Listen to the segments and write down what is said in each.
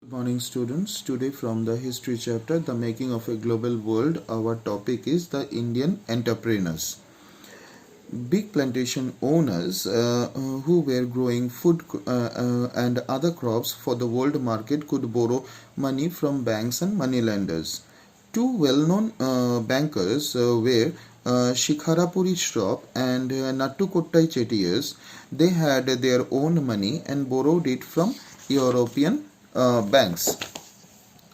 Good morning students. Today from the history chapter, The Making of a Global World, our topic is the Indian entrepreneurs. Big plantation owners who were growing food and other crops for the world market could borrow money from banks and moneylenders. Two well-known bankers were Shikharapuri Shroff and Nattukottai Chettiars. They had their own money and borrowed it from European banks.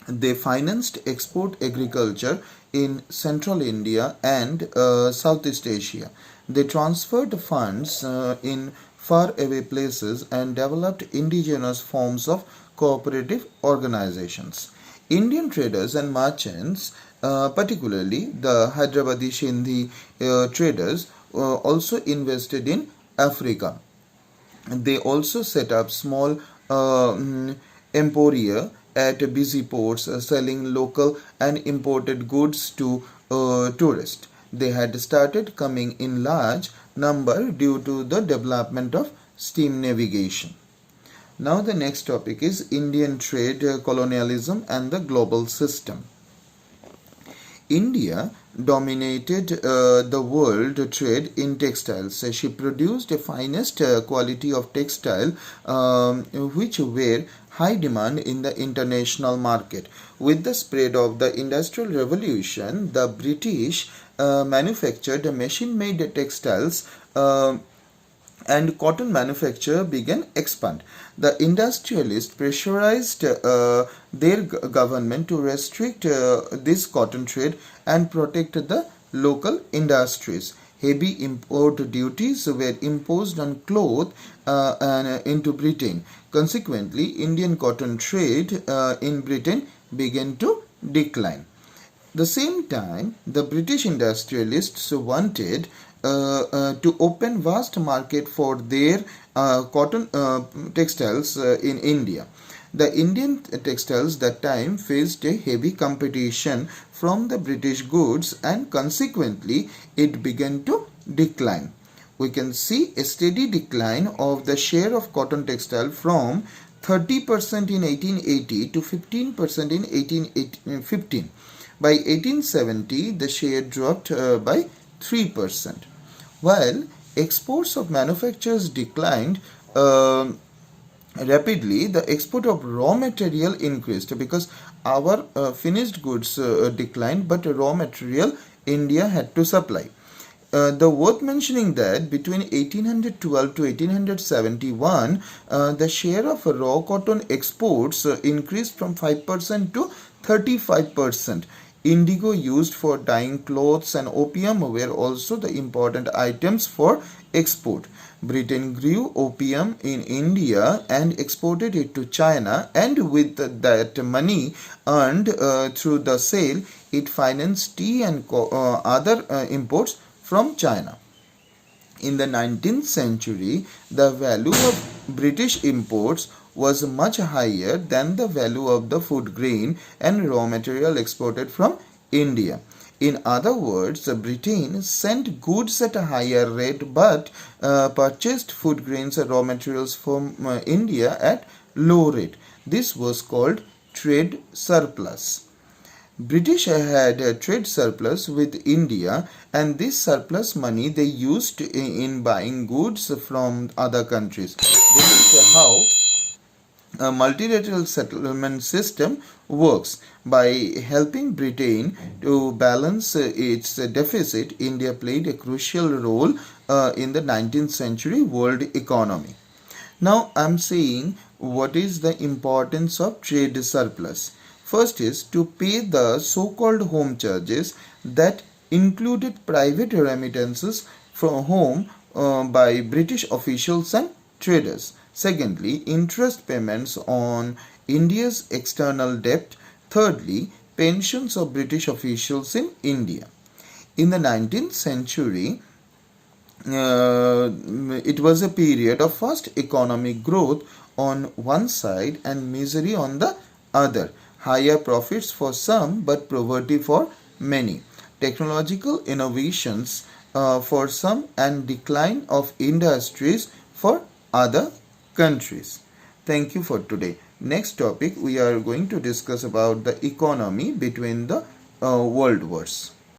They financed export agriculture in central India and Southeast Asia. They transferred funds in faraway places and developed indigenous forms of cooperative organizations. Indian traders and merchants, particularly the Hyderabadi Sindhi traders, also invested in Africa. They also set up small emporia at busy ports selling local and imported goods to tourists. They had started coming in large number due to the development of steam navigation. Now the next topic is Indian trade, colonialism and the global system. India dominated the world trade in textiles. She produced the finest quality of textile which were high demand in the international market. With the spread of the Industrial Revolution, the British manufactured machine-made textiles and cotton manufacture began expand. The industrialists pressurized their government to restrict this cotton trade and protect the local industries. Heavy import duties were imposed on cloth into Britain. Consequently, Indian cotton trade in Britain began to decline. At the same time, the British industrialists wanted to open vast market for their cotton textiles in India. The Indian textiles that time faced a heavy competition from the British goods and consequently it began to decline. We can see a steady decline of the share of cotton textile from 30% in 1880 to 15% in 1815. By 1870, the share dropped by 3%. While exports of manufactures declined rapidly, the export of raw material increased because our finished goods declined, but raw material India had to supply. The worth mentioning that between 1812 to 1871, the share of raw cotton exports increased from 5% to 35%. Indigo used for dyeing clothes and opium were also the important items for export. Britain grew opium in India and exported it to China, and with that money earned through the sale, it financed tea and other imports from China. In the 19th century, the value of British imports was much higher than the value of the food grain and raw material exported from India. In other words, Britain sent goods at a higher rate but purchased food grains and raw materials from India at low rate. This was called trade surplus. British had a trade surplus with India, and this surplus money they used in buying goods from other countries. This is how a multilateral settlement system works. By helping Britain to balance its deficit, India played a crucial role in the 19th century world economy. Now I am saying what is the importance of trade surplus. First is to pay the so-called home charges that included private remittances from home by British officials and traders. Secondly, interest payments on India's external debt. Thirdly, pensions of British officials in India. In the 19th century, it was a period of fast economic growth on one side and misery on the other. Higher profits for some but poverty for many. Technological innovations for some and decline of industries for other countries. Thank you for today. next topic we are going to discuss about the economy between the world wars.